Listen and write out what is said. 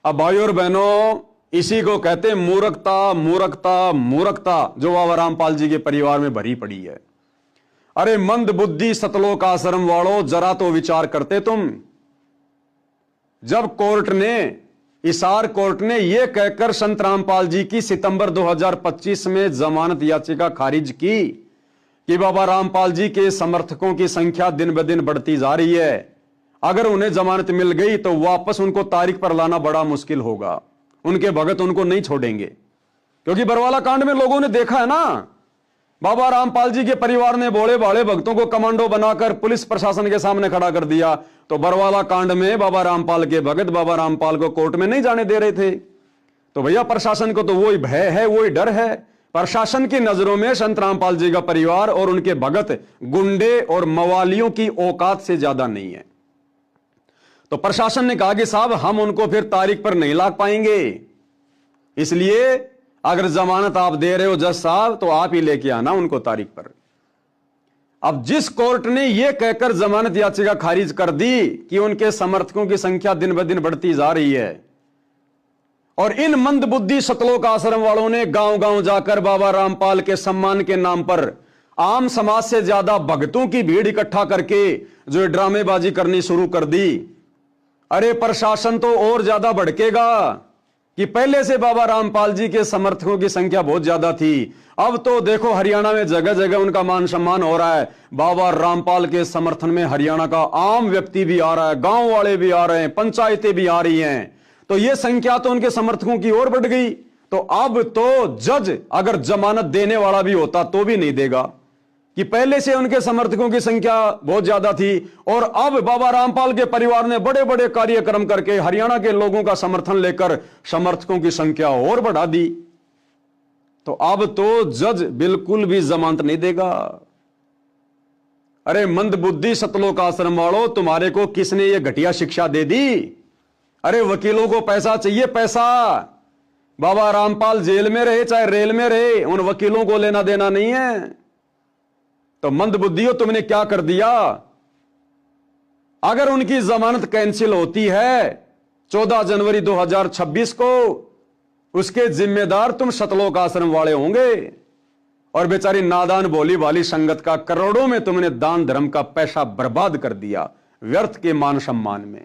अब भाइयों और बहनों, इसी को कहते मूर्खता, मूर्खता, मूर्खता जो बाबा रामपाल जी के परिवार में भरी पड़ी है। अरे मंद बुद्धि सतलोक आश्रम वालों, जरा तो विचार करते तुम। जब हिसार कोर्ट ने यह कहकर संत रामपाल जी की सितंबर 2025 में जमानत याचिका खारिज की कि बाबा रामपाल जी के समर्थकों की संख्या दिन ब दिन बढ़ती जा रही है, अगर उन्हें जमानत मिल गई तो वापस उनको तारीख पर लाना बड़ा मुश्किल होगा, उनके भगत उनको नहीं छोड़ेंगे। क्योंकि बरवाला कांड में लोगों ने देखा है ना, बाबा रामपाल जी के परिवार ने भोले भाले भक्तों को कमांडो बनाकर पुलिस प्रशासन के सामने खड़ा कर दिया। तो बरवाला कांड में बाबा रामपाल के भगत बाबा रामपाल को कोर्ट में नहीं जाने दे रहे थे। तो भैया प्रशासन को तो वही भय है, वही डर है। प्रशासन की नजरों में संत रामपाल जी का परिवार और उनके भगत गुंडे और मवालियों की औकात से ज्यादा नहीं है। तो प्रशासन ने कहा कि साहब हम उनको फिर तारीख पर नहीं ला पाएंगे, इसलिए अगर जमानत आप दे रहे हो जज साहब तो आप ही लेके आना उनको तारीख पर। अब जिस कोर्ट ने यह कहकर जमानत याचिका खारिज कर दी कि उनके समर्थकों की संख्या दिन ब दिन बढ़ती जा रही है, और इन मंदबुद्धि सतलोक आश्रम वालों ने गांव गांव जाकर बाबा रामपाल के सम्मान के नाम पर आम समाज से ज्यादा भक्तों की भीड़ इकट्ठा करके जो ड्रामेबाजी करनी शुरू कर दी, अरे प्रशासन तो और ज्यादा भड़केगा कि पहले से बाबा रामपाल जी के समर्थकों की संख्या बहुत ज्यादा थी। अब तो देखो हरियाणा में जगह जगह उनका मान सम्मान हो रहा है। बाबा रामपाल के समर्थन में हरियाणा का आम व्यक्ति भी आ रहा है, गांव वाले भी आ रहे हैं, पंचायतें भी आ रही हैं। तो यह संख्या तो उनके समर्थकों की ओर बढ़ गई। तो अब तो जज अगर जमानत देने वाला भी होता तो भी नहीं देगा कि पहले से उनके समर्थकों की संख्या बहुत ज्यादा थी और अब बाबा रामपाल के परिवार ने बड़े बड़े कार्यक्रम करके हरियाणा के लोगों का समर्थन लेकर समर्थकों की संख्या और बढ़ा दी। तो अब तो जज बिल्कुल भी जमानत नहीं देगा। अरे मंदबुद्धि सतलोक आश्रम वालों, तुम्हारे को किसने ये घटिया शिक्षा दे दी? अरे वकीलों को पैसा चाहिए, पैसा। बाबा रामपाल जेल में रहे चाहे रेल में रहे, उन वकीलों को लेना देना नहीं है। तो मंदबुद्धियों, तुमने क्या कर दिया? अगर उनकी जमानत कैंसिल होती है 14 जनवरी 2026 को, उसके जिम्मेदार तुम सतलोक आश्रम वाले होंगे। और बेचारी नादान भोली वाली संगत का करोड़ों में तुमने दान धर्म का पैसा बर्बाद कर दिया व्यर्थ के मान सम्मान में।